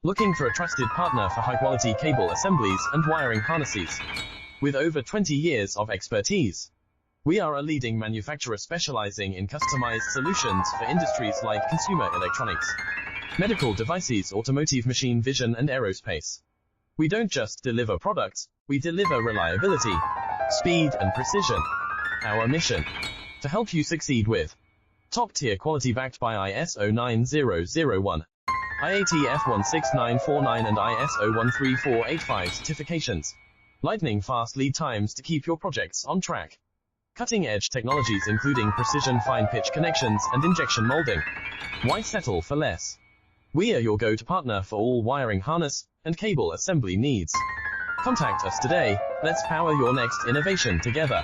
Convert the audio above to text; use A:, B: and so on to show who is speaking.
A: Looking for a trusted partner for high-quality cable assemblies and wiring harnesses? With over 20 years of expertise, we are a leading manufacturer specializing in customized solutions for industries like consumer electronics, medical devices, automotive, machine vision, and aerospace. We don't just deliver products, we deliver reliability, speed, and precision. Our mission: to help you succeed with top-tier quality backed by ISO 9001, IATF 16949 and ISO 13485 certifications. Lightning-fast lead times to keep your projects on track. Cutting-edge technologies including precision fine-pitch connections and injection molding. Why settle for less? We are your go-to partner for all wiring harness and cable assembly needs. Contact us today. Let's power your next innovation together.